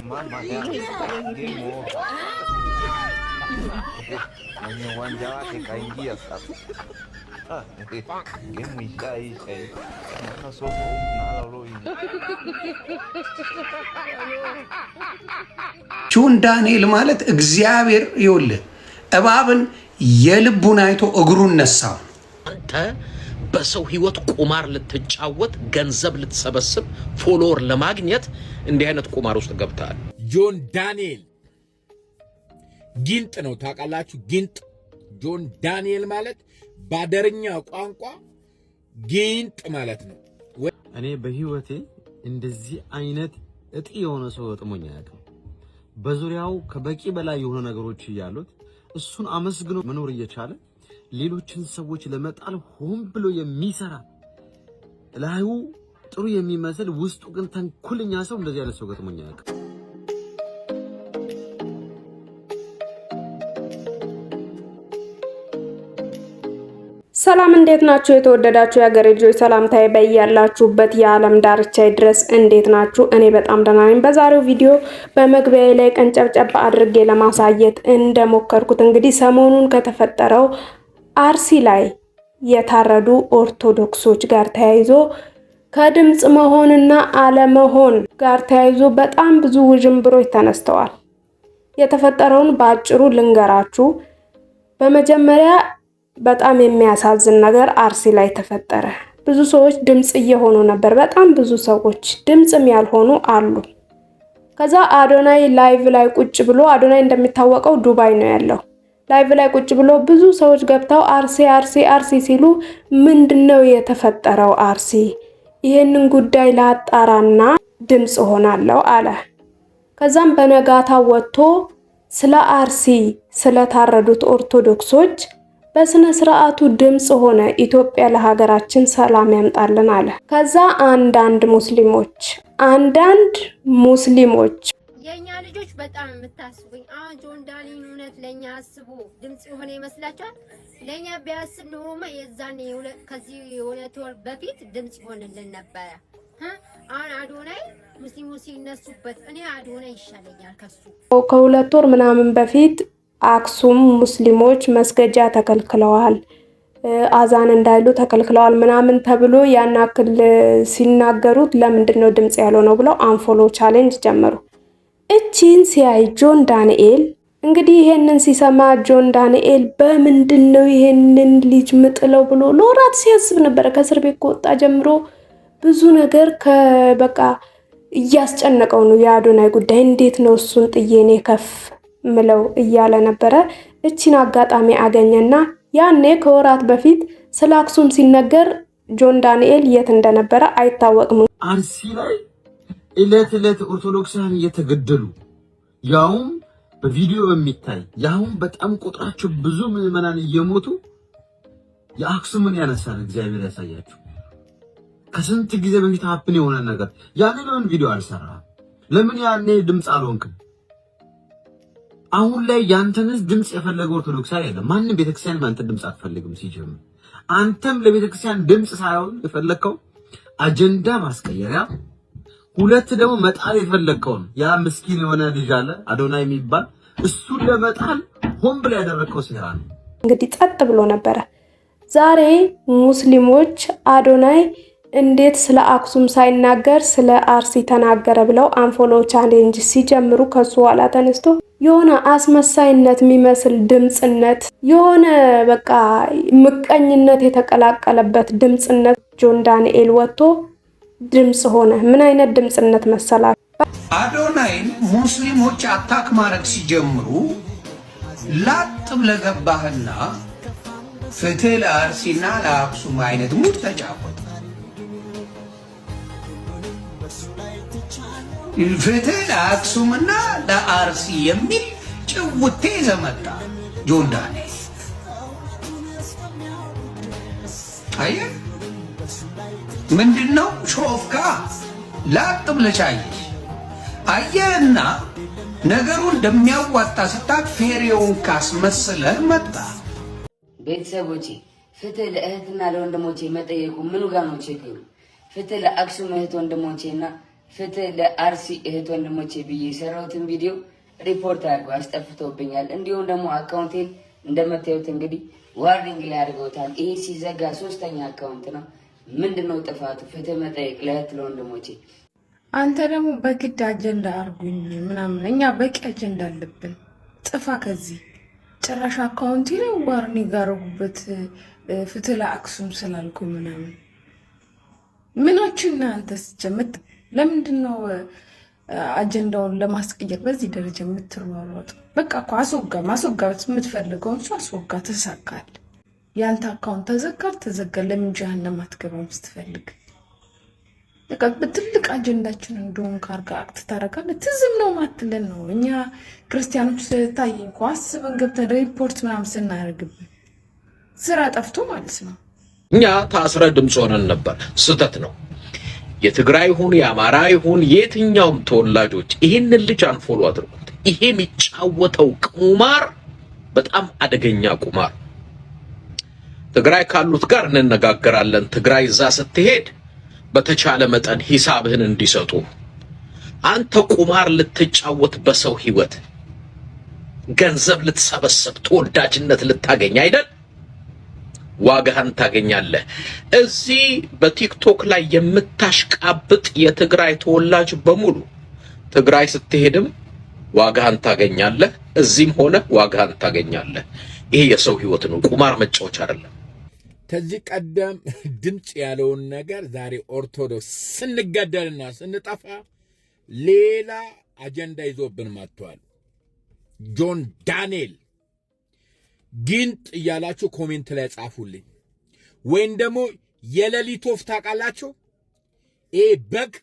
Mama ya demo mwenye uwanja wake kaingia sasa. Game ishaisha hii. Naona somo nalo leo. ጆን ዳንኤል ማለት እግዚአብሔር ይወልህ እባብን የልቡን አይቶ እግሩን ነሳው። አንተ በሰው ህይወት ቁማር ልትጫወት ገንዘብ ልትሰበስብ ፎሎወር ለማግኘት እንዲህ አይነት ቁማር ውስጥ ገብተሃል። ጆን ዳንኤል ጊንጥ ነው ታውቃላችሁ? ጊንጥ ጆን ዳንኤል ማለት ባደረኛ ቋንቋ ጊንጥ ማለት ነው። እኔ በህይወቴ እንደዚህ አይነት እጢ የሆነ ሰው ገጥሞኝ አያውቅም። በዙሪያው ከበቂ በላይ የሆነ ነገሮች እያሉት እሱን አመስግኖ መኖር እየቻለ ሌሎችን ሰዎች ለመጣል ሆን ብሎ የሚሰራ ላዩ ጥሩ የሚመስል ውስጡ ግን ተንኩልኛ ሰው እንደዚህ ያለ ሰው ገጥሞኝ አያውቅም። ሰላም እንዴት ናችሁ? የተወደዳችሁ የሀገሬ ልጆች ሰላምታዬ በያላችሁበት የዓለም ዳርቻ ድረስ እንዴት ናችሁ? እኔ በጣም ደህና ነኝ። በዛሬው ቪዲዮ በመግቢያዬ ላይ ቀንጨብጨብ አድርጌ ለማሳየት እንደሞከርኩት እንግዲህ ሰሞኑን ከተፈጠረው አርሲ ላይ የታረዱ ኦርቶዶክሶች ጋር ተያይዞ ከድምጽ መሆንና አለመሆን ጋር ተያይዞ በጣም ብዙ ውዥንብሮች ተነስተዋል። የተፈጠረውን በአጭሩ ልንገራችሁ። በመጀመሪያ በጣም የሚያሳዝን ነገር አርሲ ላይ ተፈጠረ። ብዙ ሰዎች ድምጽ እየሆኑ ነበር። በጣም ብዙ ሰዎች ድምጽም ያልሆኑ አሉ። ከዛ አዶናይ ላይቭ ላይ ቁጭ ብሎ አዶናይ እንደሚታወቀው ዱባይ ነው ያለው። ላይቭ ላይ ቁጭ ብሎ ብዙ ሰዎች ገብተው አርሲ አርሲ አርሲ ሲሉ ምንድነው የተፈጠረው አርሲ? ይሄንን ጉዳይ ላጣራና ድምጽ ሆናለሁ አለ። ከዛም በነጋታው ወጥቶ ስለ አርሲ ስለታረዱት ኦርቶዶክሶች በስነ ስርዓቱ ድምጽ ሆነ። ኢትዮጵያ ለሀገራችን ሰላም ያምጣልን አለ። ከዛ አንዳንድ ሙስሊሞች የኛ ልጆች በጣም የምታስቡኝ ጆን ዳንኤል እውነት ለኛ አስቡ ድምጽ ሆነ ይመስላችኋል? ለኛ ቢያስብ ኖሮማ የዛኔ ከዚህ የሁለት ወር በፊት ድምጽ ይሆንልን ነበረ። አዶናይ ሙስሊሞች ሲነሱበት እኔ አዶናይ ይሻለኛል ከሱ። ከሁለት ወር ምናምን በፊት አክሱም ሙስሊሞች መስገጃ ተከልክለዋል፣ አዛን እንዳይሉ ተከልክለዋል ምናምን ተብሎ ያናክል ሲናገሩት ለምንድነው ድምጽ ያልሆነው ብለው አንፎሎ ቻሌንጅ ጀመሩ። እቺን ሲያይ ጆን ዳንኤል እንግዲህ ይሄንን ሲሰማ ጆን ዳንኤል በምንድነው ይሄንን ልጅ ምጥለው ብሎ ሎራት ሲያስብ ነበር። ከእስር ቤት ከወጣ ጀምሮ ብዙ ነገር በቃ እያስጨነቀው ነው። የአዶናይ ጉዳይ እንዴት ነው እሱን ጥዬኔ ከፍ ምለው እያለ ነበረ። እቺን አጋጣሚ አገኘና ያኔ ከወራት በፊት ስለ አክሱም ሲነገር ጆን ዳንኤል የት እንደነበረ አይታወቅም። አርሲ ላይ እለት ኦርቶዶክሳውያን እየተገደሉ ያውም በቪዲዮ በሚታይ ያውም በጣም ቁጥራቸው ብዙ ምዕመናን እየሞቱ የአክሱምን ያነሳል። እግዚአብሔር ያሳያችሁ። ከስንት ጊዜ በፊት ሀፕን የሆነ ነገር ያኔ ለምን ቪዲዮ አልሰራ? ለምን ያኔ ድምጽ አልሆንክም? አሁን ላይ ያንተንስ ድምጽ የፈለገው ኦርቶዶክስ አይደለም። ማንንም ቤተክርስቲያን ማንተ ድምጽ አትፈልግም ሲጀምር። አንተም ለቤተክርስቲያን ድምጽ ሳይሆን የፈለከው አጀንዳ ማስቀየሪያ፣ ሁለት ደግሞ መጣል የፈለከው ያ ምስኪን የሆነ ልጅ አለ አዶናይ የሚባል እሱን ለመጣል ሆን ብለ ያደረከው ሴራ ነው። እንግዲህ ጸጥ ብሎ ነበረ። ዛሬ ሙስሊሞች አዶናይ እንዴት ስለ አክሱም ሳይናገር ስለ አርሲ ተናገረ ብለው አንፎሎ ቻሌንጅ ሲጀምሩ ከሱ ኋላ ተነስቶ የሆነ አስመሳይነት የሚመስል ድምጽነት፣ የሆነ በቃ ምቀኝነት የተቀላቀለበት ድምጽነት ጆን ዳንኤል ወጥቶ ድምጽ ሆነ። ምን አይነት ድምጽነት መሰላችሁ? አዶናይን ሙስሊሞች አታክ ማድረግ ሲጀምሩ ላጥ ብለህ ገባህና ፍትህ ለአርሲና ለአክሱም አይነት ሙድ ተጫወተ። ፍትህ ለአክሱምና ለአርሲ የሚል ጭውቴ ዘመጣ ጆን ዳንኤል። አየህ ምንድነው ሾፍካ ላጥ ብለህ ቻየሽ አየህና ነገሩ እንደሚያዋጣ ስታክ ፌሬውን ካስመስለህ መጣ። ቤተሰቦቼ ፍትህ ለእህትና ለወንድሞቼ መጠየቁ ምኑ ጋር ነው ችግሩ? ፍትህ ለአክሱም እህት ወንድሞቼና ፍትህ ለአርሲ እህት ወንድሞቼ ብዬ የሰራሁትን ቪዲዮ ሪፖርት አድርገው አስጠፍተውብኛል። እንዲሁም ደግሞ አካውንቴን እንደምታዩት እንግዲህ ዋርኒንግ ላይ አድርገውታል። ይሄ ሲዘጋ 3ኛ አካውንት ነው። ምንድነው ጥፋቱ? ፍትህ መጠየቅ ለእህት ለወንድሞቼ። አንተ ደግሞ በግድ አጀንዳ አርጉኝ ምናምን፣ እኛ በቂ አጀንዳ አለብን። ጥፋ ከዚህ ጭራሽ አካውንቲ ላይ ዋርኒንግ አረጉበት ፍትህ ለአክሱም ስላልኩ ምናምን። ምናችን አንተ ስጀምት ለምንድን ነው አጀንዳውን ለማስቀየር በዚህ ደረጃ የምትሯሯጡ? በቃ እኮ ማስወጋት የምትፈልገውን እሱ አስወጋ፣ ተሳካል። ያንተ አካውንት ተዘጋል። ለምን ጀሃነም አትገባም ስትፈልግ? በቃ በትልቅ አጀንዳችን እንደውም ካርጋ አክት ታረጋለህ። ትዝም ነው ማትለን ነው። እኛ ክርስቲያኖች ታየኝ እኮ አስበን ገብተን ሪፖርት ምናምን ስናደርግብን ስራ ጠፍቶ ማለት ነው። እኛ ታስረ ድምፅ ሆነን ነበር። ስህተት ነው። የትግራይ ይሁን የአማራ ይሁን የትኛውም ተወላጆች ይህንን ልጅ አንፎሎ አድርጉት። ይሄ የሚጫወተው ቁማር በጣም አደገኛ ቁማር። ትግራይ ካሉት ጋር እንነጋገራለን። ትግራይ እዛ ስትሄድ በተቻለ መጠን ሂሳብህን እንዲሰጡ። አንተ ቁማር ልትጫወት በሰው ህይወት ገንዘብ ልትሰበሰብ ተወዳጅነት ልታገኝ አይደል? ዋጋህን ታገኛለህ። እዚህ በቲክቶክ ላይ የምታሽቃብጥ የትግራይ ተወላጅ በሙሉ ትግራይ ስትሄድም ዋጋህን ታገኛለህ። እዚህም ሆነ ዋጋህን ታገኛለህ። ይሄ የሰው ህይወት ነው፣ ቁማር መጫወቻ አይደለም። ከዚህ ቀደም ድምፅ ያለውን ነገር ዛሬ ኦርቶዶክስ ስንገደልና ስንጠፋ ሌላ አጀንዳ ይዞብን መጥቷል። ጆን ዳንኤል ጊንጥ እያላችሁ ኮሜንት ላይ ጻፉልኝ። ወይም ደግሞ የሌሊት ወፍ ታውቃላችሁ? በግ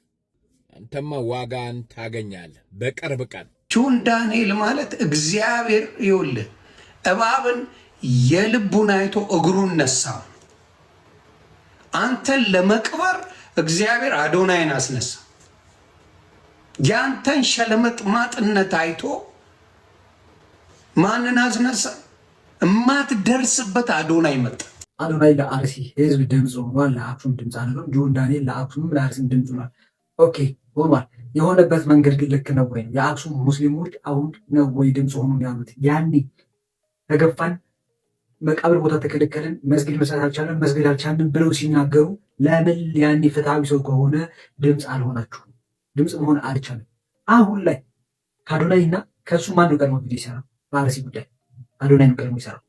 አንተማ ዋጋን ታገኛለህ በቅርብ ቀን። ጆን ዳንኤል ማለት እግዚአብሔር ይኸውልህ እባብን የልቡን አይቶ እግሩን ነሳ። አንተን ለመቅበር እግዚአብሔር አዶናይን አስነሳ። ያንተን ሸለመጥማጥነት አይቶ ማንን አስነሳ? እማትደርስበት አዶናይ መጣ። አዶናይ ለአርሲ ህዝብ ድምፅ ሆኗል፣ ለአክሱም ድምፅ አነው። ጆን ዳንኤል ለአክሱም ለአርሲም ድምፅ ሆኗል። ኦኬ ሆኗል። የሆነበት መንገድ ግን ልክ ነው ወይ? የአክሱም ሙስሊሞች አሁን ነው ወይ ድምፅ ሆኑ ያሉት? ያኔ ተገፋን፣ መቃብር ቦታ ተከለከልን፣ መስጊድ መስራት አልቻለን፣ መስጊድ አልቻለን ብለው ሲናገሩ ለምን ያኔ ፍትሃዊ ሰው ከሆነ ድምፅ አልሆናችሁ? ድምፅ መሆን አልቻለም። አሁን ላይ ከአዶናይ እና ከእሱ ማን ቀድሞ ቪዲዮ ይሰራ? በአርሲ ጉዳይ አዶናይ ነው ቀድሞ ይሰራው።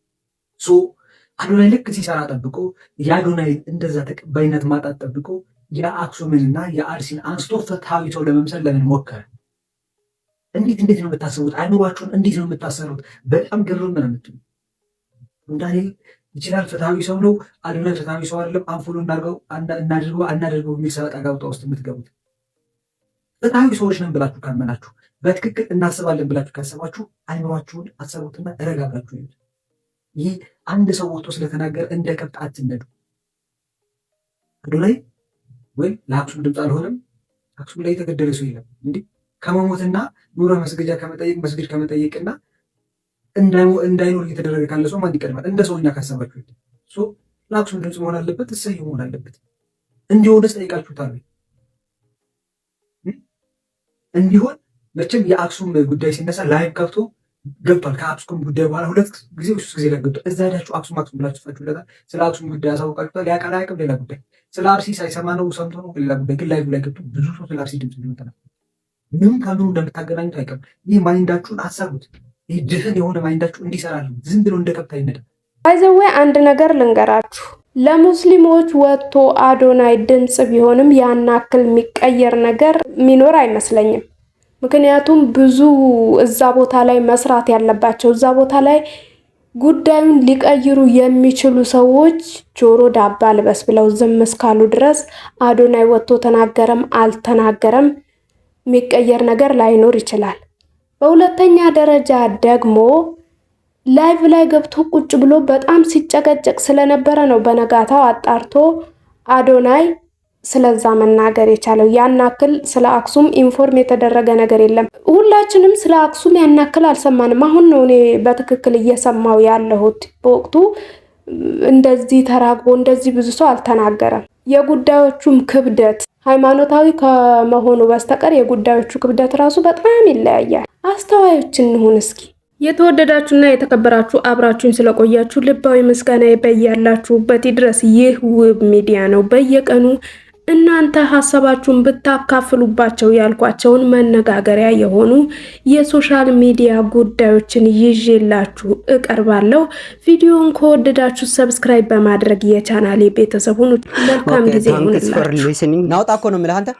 አዶናይ ልክ ሲሰራ ጠብቆ የአዶናይ እንደዛ ተቀባይነት ማጣት ጠብቆ የአክሱምንና የአርሲን አንስቶ ፍትሃዊ ሰው ለመምሰል ለምን ሞከረ? እንዴት ነው የምታስቡት? አይምሯችሁን እንዴት ነው የምታሰሩት? በጣም ግርም ነው የምትሉ። ዳንኤል ይችላል፣ ፍትሃዊ ሰው ነው። አዶናይ ፍትሃዊ ሰው አይደለም። አንፎሎ እናድርገው የሚል ሰበጣ ጋውጣ ውስጥ የምትገቡት ፍትሃዊ ሰዎች ነን ብላችሁ ካመናችሁ፣ በትክክል እናስባለን ብላችሁ ካሰባችሁ አይምሯችሁን አሰሩትና እረጋጋችሁ ይሁን። ይህ አንድ ሰው ወጥቶ ስለተናገረ እንደ ከብት አትነዱ። አዶናይ ወይ ለአክሱም ድምፅ አልሆነም። አክሱም ላይ የተገደለ ሰው የለም። እንዲህ ከመሞትና ኑሮ መስገጃ ከመጠየቅ መስጊድ ከመጠየቅና እንዳይኖር እየተደረገ ካለ ሰው ማን ይቀድማል? እንደ ሰውኛ ካሰባችሁ ለአክሱም ድምፅ መሆን አለበት፣ እሰይ መሆን አለበት። እንዲሆንስ ጠይቃችሁታል? እንዲሆን መቼም የአክሱም ጉዳይ ሲነሳ ላይቭ ከፍቶ ገብቷል። ከአክሱም ጉዳይ በኋላ 2 ጊዜ 3 ጊዜ ላይ ገብቷል። እዛ ሄዳችሁ አክሱም ብላችሁ ጽፋችሁለታል። ስለ አክሱም ጉዳይ ያሳውቃችኋል። ያውቃል አያውቅም ሌላ ጉዳይ። ስለ አርሲ ሳይሰማ ነው ሰምቶ ነው ሌላ ጉዳይ። ግን ላይቭ ላይ ገብቶ ብዙ ሰው ስለ አርሲ ድምፅ ሊሆን ተናል። ምንም ከምኑ እንደምታገናኙት አይቀርም። ይህ ማይንዳችሁን አሰሩት። ይህ ድፍን የሆነ ማይንዳችሁ እንዲሰራል። ዝም ብሎ እንደ ከብት አይነዳ። ባይዘዌ አንድ ነገር ልንገራችሁ። ለሙስሊሞች ወጥቶ አዶናይ ድምፅ ቢሆንም ያን አክል የሚቀየር ነገር የሚኖር አይመስለኝም። ምክንያቱም ብዙ እዛ ቦታ ላይ መስራት ያለባቸው እዛ ቦታ ላይ ጉዳዩን ሊቀይሩ የሚችሉ ሰዎች ጆሮ ዳባ ልበስ ብለው ዝም እስካሉ ድረስ አዶናይ ወጥቶ ተናገረም አልተናገረም የሚቀየር ነገር ላይኖር ይችላል። በሁለተኛ ደረጃ ደግሞ ላይቭ ላይ ገብቶ ቁጭ ብሎ በጣም ሲጨቀጨቅ ስለነበረ ነው በነጋታው አጣርቶ አዶናይ ስለዛ መናገር የቻለው። ያናክል ስለ አክሱም ኢንፎርም የተደረገ ነገር የለም። ሁላችንም ስለ አክሱም ያናክል አልሰማንም። አሁን ነው እኔ በትክክል እየሰማው ያለሁት። በወቅቱ እንደዚህ ተራግቦ እንደዚህ ብዙ ሰው አልተናገረም። የጉዳዮቹም ክብደት ሃይማኖታዊ ከመሆኑ በስተቀር የጉዳዮቹ ክብደት ራሱ በጣም ይለያያል። አስተዋዮች እንሁን እስኪ። የተወደዳችሁና የተከበራችሁ አብራችሁን ስለቆያችሁ ልባዊ ምስጋና በያላችሁበት ድረስ። ይህ ውብ ሚዲያ ነው። በየቀኑ እናንተ ሐሳባችሁን ብታካፍሉባቸው ያልኳቸውን መነጋገሪያ የሆኑ የሶሻል ሚዲያ ጉዳዮችን ይዤላችሁ እቀርባለሁ። ቪዲዮውን ከወደዳችሁ ሰብስክራይብ በማድረግ የቻናሌ ቤተሰብ ሁኑ። መልካም ጊዜ ይሁንላችሁ። ናውጣ እኮ ነው የምልህ አንተ።